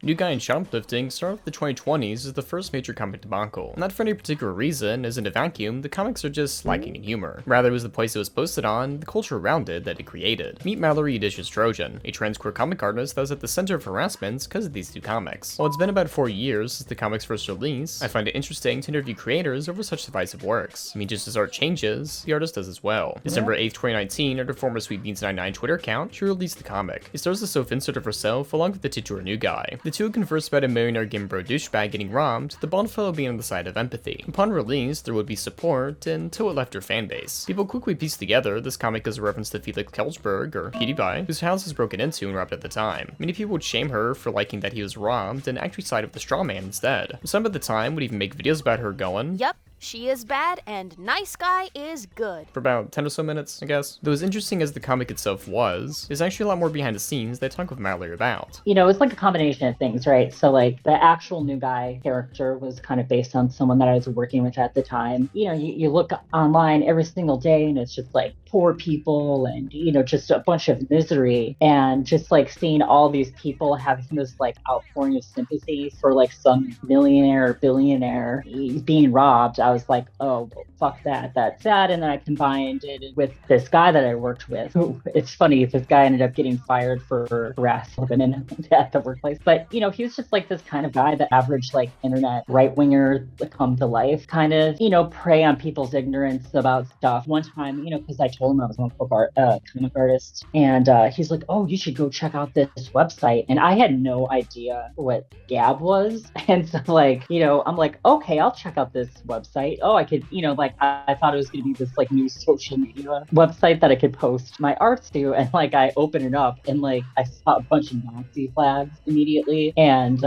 New Guy in Shoplifting started with the 2020s as the first major comic debacle. Not for any particular reason, as in a vacuum, the comics are just lacking in humor. Rather, it was the place it was posted on, the culture around it, that it created. Meet Mallorie Udischas-Trojan, a trans queer comic artist that was at the center of harassment because of these two comics. While it's been about 4 years since the comic's first release, I find it interesting to interview creators over such divisive works. I mean, just as art changes, the artist does as well. December 8th, 2019, at her former SweetBeansComix Twitter account, she released the comic. It stars a self-insert of herself along with the titular New Guy. The two converse about a millionaire gamer bro douchebag getting robbed, the Bond fellow being on the side of empathy. Upon release, there would be support until it left her fanbase. People quickly pieced together this comic as a reference to Felix Kelsberg, or PewDiePie, whose house was broken into and robbed at the time. Many people would shame her for liking that he was robbed and actually side with the straw man instead. Some at the time would even make videos about her going, "Yup, she is bad and nice guy is good," for about 10 or so minutes, I guess. Though as interesting as the comic itself was, there's actually a lot more behind the scenes that I talk with Mallorie about. You know, it's like a combination of things, right? So like the actual New Guy character was kind of based on someone that I was working with at the time. You know, you look online every single day and it's just like poor people and, you know, just a bunch of misery, and just like seeing all these people having this like outpouring of sympathy for like some millionaire or billionaire being robbed. I was like, oh, well, fuck that. That's sad. And then I combined it with this guy that I worked with. Who, it's funny, this guy ended up getting fired for harassing women at the workplace. But, you know, he was just like this kind of guy, the average like internet right-winger come to life, kind of, you know, prey on people's ignorance about stuff. One time, you know, because I told him I was a comic artist, and he's like, oh, you should go check out this website. And I had no idea what Gab was. And so like, you know, I'm like, okay, I'll check out this website. Oh, I could, you know, like I thought it was going to be this like new social media website that I could post my arts to. And like I open it up and like I saw a bunch of Nazi flags immediately. And,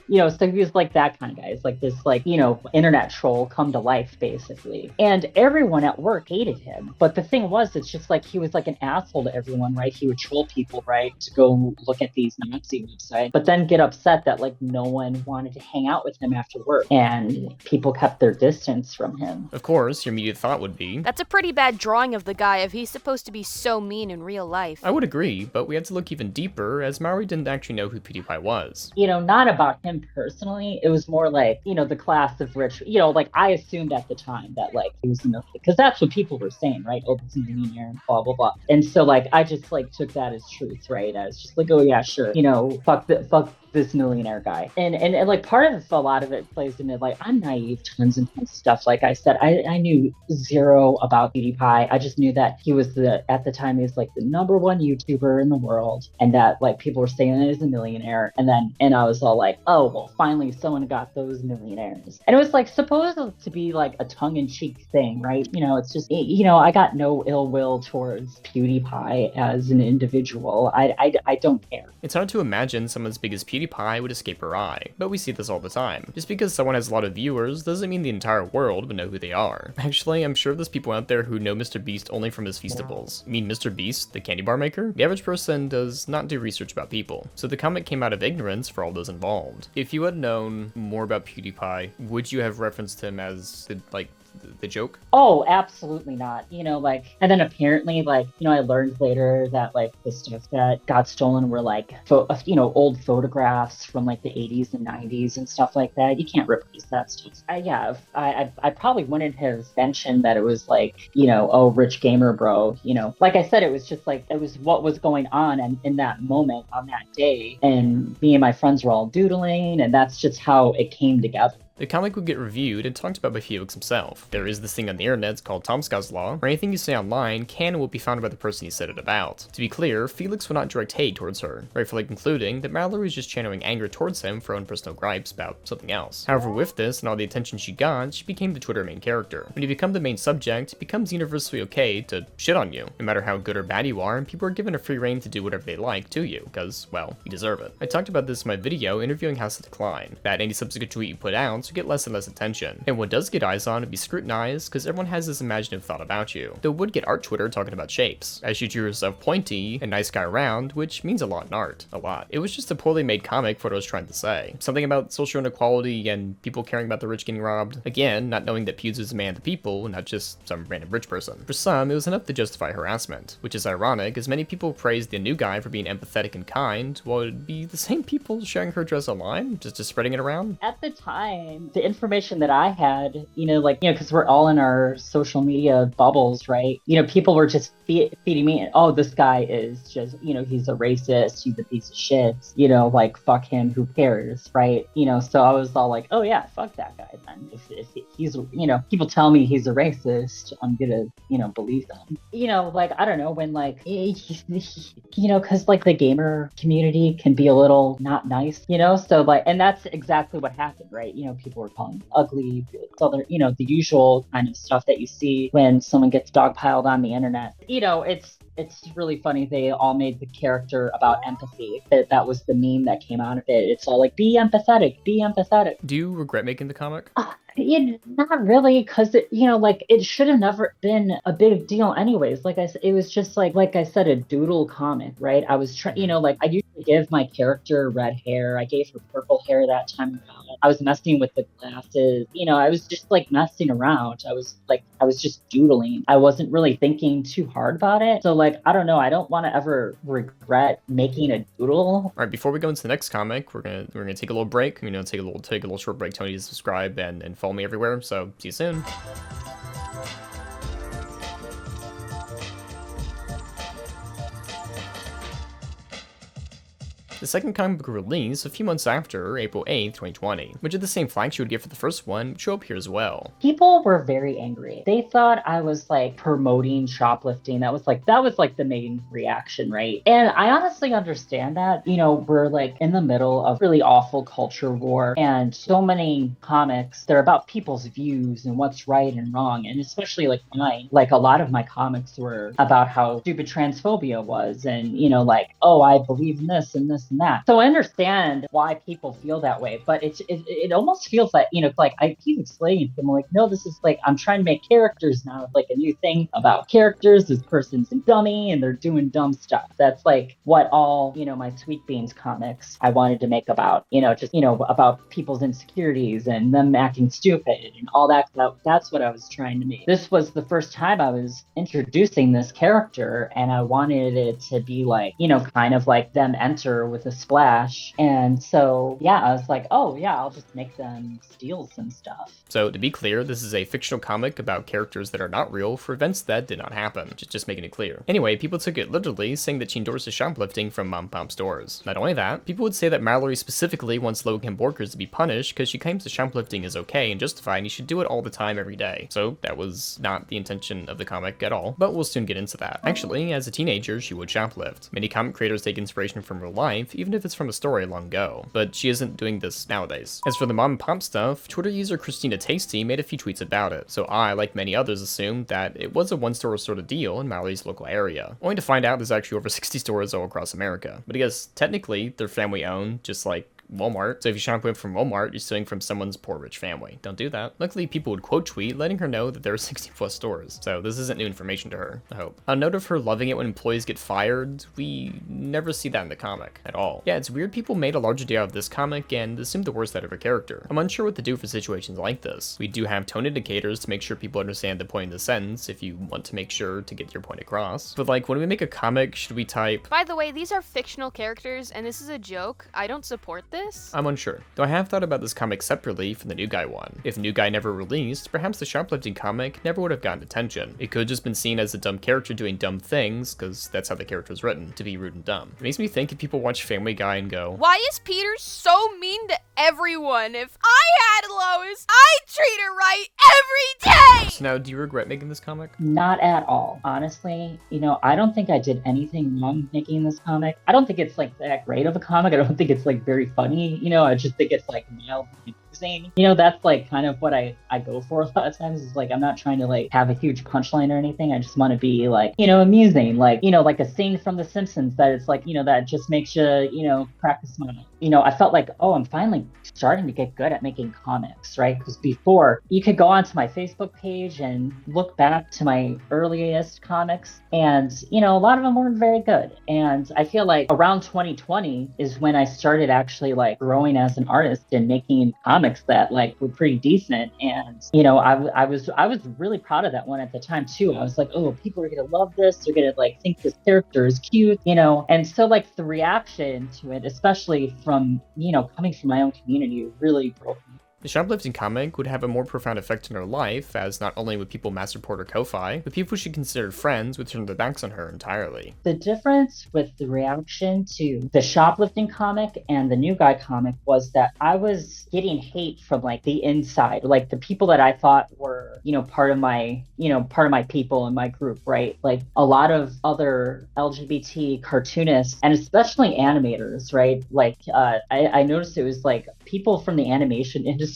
you know, so he was like that kind of guy. It's like this like, you know, internet troll come to life basically. And everyone at work hated him. But the thing was, it's just like he was like an asshole to everyone, right? He would troll people, right, to go look at these Nazi websites, but then get upset that like no one wanted to hang out with him after work. And people kept their distance from him. Of course, your immediate thought would be, "That's a pretty bad drawing of the guy if he's supposed to be so mean in real life." I would agree, but we had to look even deeper as Mallorie didn't actually know who PewDiePie was. You know, not about him personally. It was more like, you know, the class of rich, you know, like I assumed at the time that like he was, you know, because that's what people were saying, right? Oh, this is a millionaire, blah, blah, blah. And so like, I just like took that as truth, right? I was just like, oh yeah, sure. You know, fuck this millionaire guy. And like part of a lot of it plays into like, I'm naive, tons and tons of stuff. Like I said, I knew zero about PewDiePie. I just knew that he was at the time, he was like the #1 YouTuber in the world. And that like people were saying that he's a millionaire. And I was all like, oh, well, finally someone got those millionaires. And it was like supposed to be like a tongue-in-cheek thing, right? You know, it's just, you know, I got no ill will towards PewDiePie as an individual. I don't care. It's hard to imagine someone as big as PewDiePie would escape her eye, but we see this all the time. Just because someone has a lot of viewers doesn't mean the entire world would know who they are. Actually, I'm sure there's people out there who know Mr. Beast only from his Feastables. I mean, Mr. Beast, the candy bar maker? The average person does not do research about people, so the comic came out of ignorance for all those involved. If you had known more about PewDiePie, would you have referenced him as, the joke? Oh, absolutely not. You know, like, and then apparently, like, you know, I learned later that like the stuff that got stolen were like, you know, old photographs from like the 80s and 90s and stuff like that. You can't replace that stuff. I probably wouldn't have mentioned that it was like, you know, oh, rich gamer bro. You know, like I said, it was just like, it was what was going on and in that moment on that day. And me and my friends were all doodling, and that's just how it came together. The comic would get reviewed and talked about by Felix himself. There is this thing on the internet called Tomska's Law, where anything you say online can and will be found by the person you said it about. To be clear, Felix would not direct hate towards her, rightfully concluding that Mallorie was just channeling anger towards him for her own personal gripes about something else. However, with this and all the attention she got, she became the Twitter main character. When you become the main subject, it becomes universally okay to shit on you, no matter how good or bad you are, and people are given a free reign to do whatever they like to you, because, well, you deserve it. I talked about this in my video, Interviewing House of Decline, that any subsequent tweet you put out accounts would get less and less attention, and what does get eyes on would be scrutinized because everyone has this imaginative thought about you. Though it would get art Twitter talking about shapes, as you drew yourself pointy and nice guy round, which means a lot in art. A lot. It was just a poorly made comic for what I was trying to say. Something about social inequality and people caring about the rich getting robbed. Again, not knowing that Pewds is a man of the people, not just some random rich person. For some, it was enough to justify harassment, which is ironic as many people praised the new guy for being empathetic and kind, while it'd be the same people sharing her dress online, just spreading it around. At the time, the information that I had, because we're all in our social media bubbles, right? People were just feeding me, oh, this guy is just, he's a racist, he's a piece of shit, fuck him, who cares, right? So I was all like, oh yeah, fuck that guy then. If he's, people tell me he's a racist, I'm gonna, believe them. I don't know, when because the gamer community can be a little not nice, so and that's exactly what happened, right? People were calling him ugly, other, the usual kind of stuff that you see when someone gets dogpiled on the internet. It's really funny. They all made the character about empathy. That was the meme that came out of it. It's all like, be empathetic, be empathetic. Do you regret making the comic? Not really, because it should have never been a big deal anyways. Like I said, it was just like I said, a doodle comic, right? I was trying, I usually give my character red hair. I gave her purple hair that time around. I was messing with the glasses. I was just messing around. I was just doodling. I wasn't really thinking too hard about it. So I don't know. I don't want to ever regret making a doodle. All right, before we go into the next comic, we're gonna take a little break. Take a little short break. Tony to subscribe and follow me everywhere. So see you soon. The second comic book release a few months after, April 8th, 2020, which is the same flag she would get for the first one, would show up here as well. People were very angry. They thought I was promoting shoplifting. That was the main reaction, right? And I honestly understand that. We're in the middle of really awful culture war, and so many comics, they're about people's views and what's right and wrong. And especially mine, a lot of my comics were about how stupid transphobia was, and oh, I believe in this and this and that. So I understand why people feel that way, but it almost feels like, I keep explaining to them, no, this is I'm trying to make characters now, a new thing about characters. This person's a dummy and they're doing dumb stuff. That's what all, my SweetBeansComix I wanted to make about, about people's insecurities and them acting stupid and all that. That's what I was trying to make. This was the first time I was introducing this character, and I wanted it to be kind of them enter with a splash. And so, yeah, I was like, oh yeah, I'll just make them steal some stuff. So to be clear, this is a fictional comic about characters that are not real for events that did not happen. Just making it clear. Anyway, people took it literally, saying that she endorses shoplifting from mom-pop stores. Not only that, people would say that Mallorie specifically wants low-income workers to be punished because she claims that shoplifting is okay and justified and you should do it all the time every day. So that was not the intention of the comic at all, but we'll soon get into that. Actually, as a teenager, she would shoplift. Many comic creators take inspiration from real life, even if it's from a story long ago, but she isn't doing this nowadays. As for the mom and pop stuff, Twitter user Christina Tasty made a few tweets about it, so I, like many others, assumed that it was a one-store sort of deal in Mallorie's local area, only to find out there's actually over 60 stores all across America. But I guess technically they're family owned, just like Walmart. So if you shoplift from Walmart, you're stealing from someone's poor rich family. Don't do that. Luckily, people would quote tweet letting her know that there are 60 plus stores. So this isn't new information to her, I hope. A note of her loving it when employees get fired, we never see that in the comic at all. Yeah, it's weird people made a larger deal out of this comic and assumed the worst out of her character. I'm unsure what to do for situations like this. We do have tone indicators to make sure people understand the point of the sentence if you want to make sure to get your point across. But when we make a comic, should we type, by the way, these are fictional characters and this is a joke. I don't support this. I'm unsure, though I have thought about this comic separately from the New Guy one. If New Guy never released, perhaps the shoplifting comic never would have gotten attention. It could have just been seen as a dumb character doing dumb things, because that's how the character was written, to be rude and dumb. It makes me think if people watch Family Guy and go, why is Peter so mean to everyone? If I had Lois, I'd treat her right every day! So now, do you regret making this comic? Not at all. Honestly, I don't think I did anything wrong making this comic. I don't think it's that great of a comic. I don't think it's very funny. I just think it's mildly amusing. That's like kind of what I go for a lot of times. Is like I'm not trying to like have a huge punchline or anything. I just want to be like, amusing. Like, like a scene from The Simpsons that it's like, that just makes you, crack a smile. I felt like, oh, I'm finally starting to get good at making comics, right? Because before, you could go onto my Facebook page and look back to my earliest comics, and a lot of them weren't very good. And I feel like around 2020 is when I started actually like growing as an artist and making comics that like were pretty decent. And I was really proud of that one at the time too. I was like, oh, people are gonna love this. They're gonna like think this character is cute, And so like the reaction to it, especially from coming from my own community, really broke me. The Shoplifting comic would have a more profound effect on her life, as not only would people mass report her Ko-Fi, but people she considered friends would turn their backs on her entirely. The difference with the reaction to the Shoplifting comic and the New Guy comic was that I was getting hate from like the inside, like the people that I thought were, part of my people in my group, right? Like a lot of other LGBT cartoonists and especially animators, right? Like I noticed it was like people from the animation industry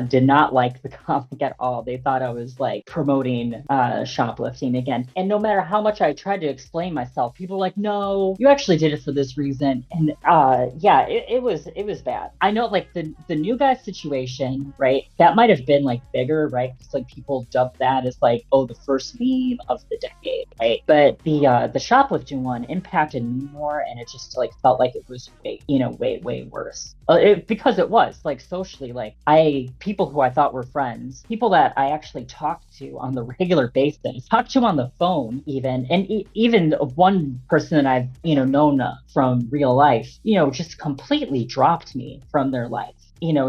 did not like the comic at all. They thought I was like promoting shoplifting again. And no matter how much I tried to explain myself, people were like, no, you actually did it for this reason. And it was bad. I know like the New Guy situation, right? That might have been like bigger, right? Because like people dubbed that as like, oh, the first meme of the decade, right? But the shoplifting one impacted me more, and it just like felt like it was way worse. Because it was like socially, like people who I thought were friends, people that I actually talked to on the regular basis, talked to on the phone even, and even one person that I've known from real life, just completely dropped me from their life,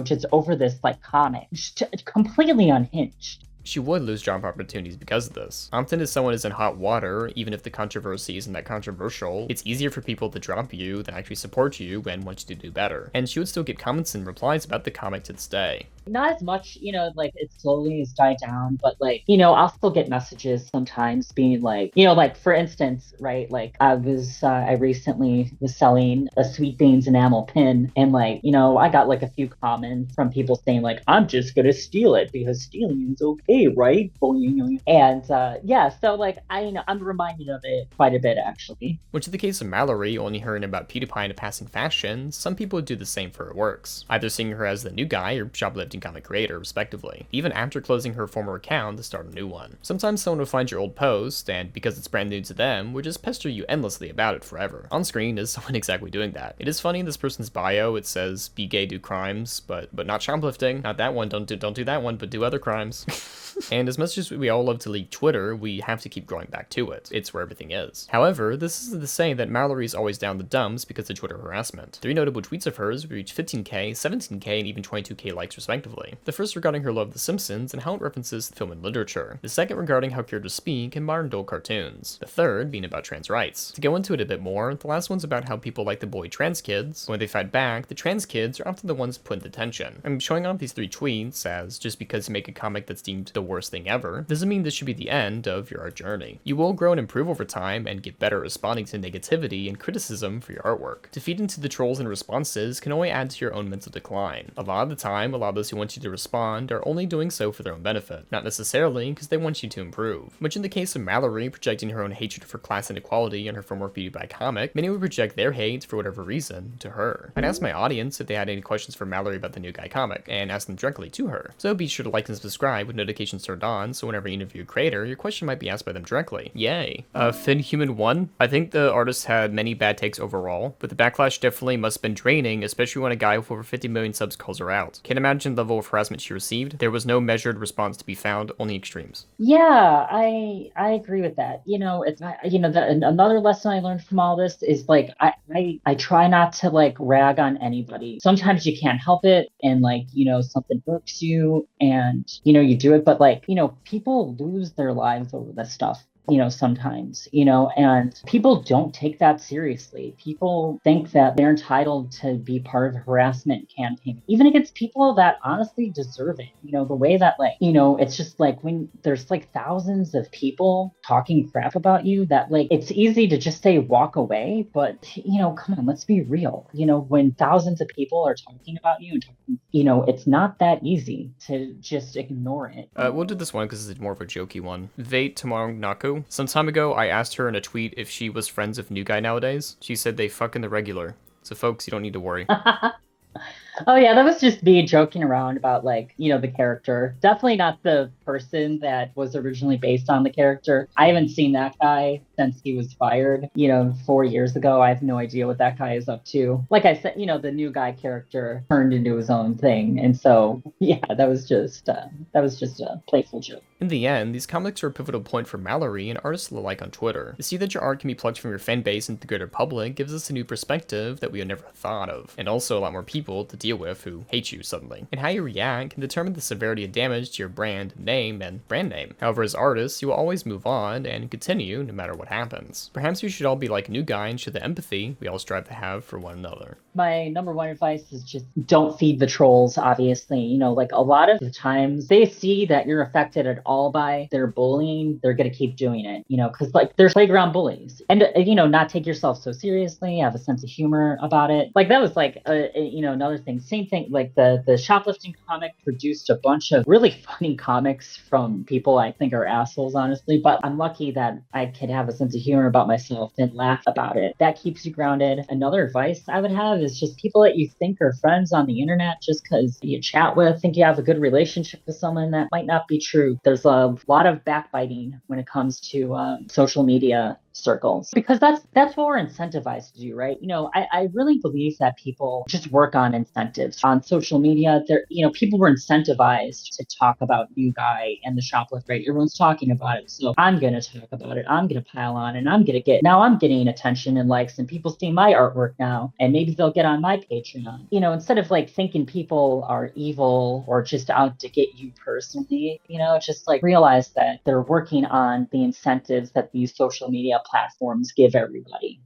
just over this like comic, just completely unhinged. She would lose job opportunities because of this. Often if someone is in hot water, even if the controversy isn't that controversial, it's easier for people to drop you than actually support you and want you to do better. And she would still get comments and replies about the comic to this day. Not as much, like it slowly has died down, but like, I'll still get messages sometimes being like, like for instance, right, like I recently was selling a Sweet Beans enamel pin, and like, I got like a few comments from people saying like, I'm just gonna steal it because stealing is okay, right? And so like I'm reminded of it quite a bit actually. Which in the case of Mallorie, only hearing about PewDiePie in a passing fashion, some people would do the same for her works, either seeing her as the New Guy or Shoplifting Comic creator, respectively, even after closing her former account to start a new one. Sometimes someone will find your old post, and because it's brand new to them, would just pester you endlessly about it forever. On screen is someone exactly doing that. It is funny in this person's bio, it says, be gay, do crimes, but not shoplifting. Not that one, don't do that one, but do other crimes. And as much as we all love to leak Twitter, we have to keep going back to it. It's where everything is. However, this isn't to say that Mallory's always down the dumps because of Twitter harassment. 3 notable tweets of hers reached 15k, 17k, and even 22k likes respectively. The first regarding her love of The Simpsons and how it references film and literature. The second regarding how characters speak in modern adult cartoons. The third being about trans rights. To go into it a bit more, the last one's about how people like to bully trans kids. When they fight back, the trans kids are often the ones put in detention. I'm showing off these 3 tweets as just because you make a comic that's deemed the worst thing ever, doesn't mean this should be the end of your art journey. You will grow and improve over time and get better at responding to negativity and criticism for your artwork. To feed into the trolls and responses can only add to your own mental decline. A lot of the time, a lot of those who want you to respond are only doing so for their own benefit, not necessarily because they want you to improve. Which in the case of Mallorie projecting her own hatred for class inequality in her former PewDiePie comic, many would project their hate for whatever reason to her. I'd ask my audience if they had any questions for Mallorie about the New Guy comic, and ask them directly to her. So be sure to like and subscribe with notifications turned on, so whenever you interview a creator, your question might be asked by them directly. Yay. Finn Human 1? I think the artist had many bad takes overall, but the backlash definitely must have been draining, especially when a guy with over 50 million subs calls her out. Can't imagine the level of harassment she received. There was no measured response to be found, only extremes. Yeah, I agree with that. Another lesson I learned from all this is like I try not to like rag on anybody. Sometimes you can't help it, and like something hurts you, and you do it, but like people lose their lives over this stuff. sometimes, and people don't take that seriously. People think that they're entitled to be part of a harassment campaign, even against people that honestly deserve it. The way that, like, it's just like when there's like thousands of people talking crap about you, that like it's easy to just say walk away. But, come on, let's be real. When thousands of people are talking about you and talking, it's not that easy to just ignore it. We'll do this one because it's more of a jokey one. Vate Tomorrow Naku. Some time ago, I asked her in a tweet if she was friends with New Guy nowadays. She said they fuck in the regular. So folks, you don't need to worry. Oh yeah, that was just me joking around about, like, the character. Definitely not the person that was originally based on the character. I haven't seen that guy since he was fired, 4 years ago. I have no idea what that guy is up to. Like I said, the New Guy character turned into his own thing. And so, yeah, that was just a playful joke. In the end, these comics are a pivotal point for Mallorie and artists alike on Twitter. To see that your art can be plucked from your fan base into the greater public gives us a new perspective that we had never thought of, and also a lot more people to deal with who hate you suddenly. And how you react can determine the severity of damage to your brand name and brand name. However, as artists, you will always move on and continue no matter what happens. Perhaps we should all be like New Guy and show the empathy we all strive to have for one another. My number one advice is just don't feed the trolls, obviously. Like a lot of the times they see that you're affected at all by their bullying, they're going to keep doing it, because like they're playground bullies. And, not take yourself so seriously, have a sense of humor about it. Like that was like, another thing. Same thing, like the Shoplifting Comic produced a bunch of really funny comics from people I think are assholes, honestly. But I'm lucky that I could have a sense of humor about myself and laugh about it. That keeps you grounded. Another advice I would have is just people that you think are friends on the internet just because you chat with, think you have a good relationship with someone, that might not be true. There's a lot of backbiting when it comes to social media circles, because that's what we're incentivized to do, right? I really believe that people just work on incentives on social media. People were incentivized to talk about New Guy and the shoplift, right? Everyone's talking about it, so I'm gonna talk about it, I'm gonna pile on, and I'm getting attention and likes, and people see my artwork now, and maybe they'll get on my Patreon. Instead of like thinking people are evil or just out to get you personally, just like realize that they're working on the incentives that these social media platforms give everybody.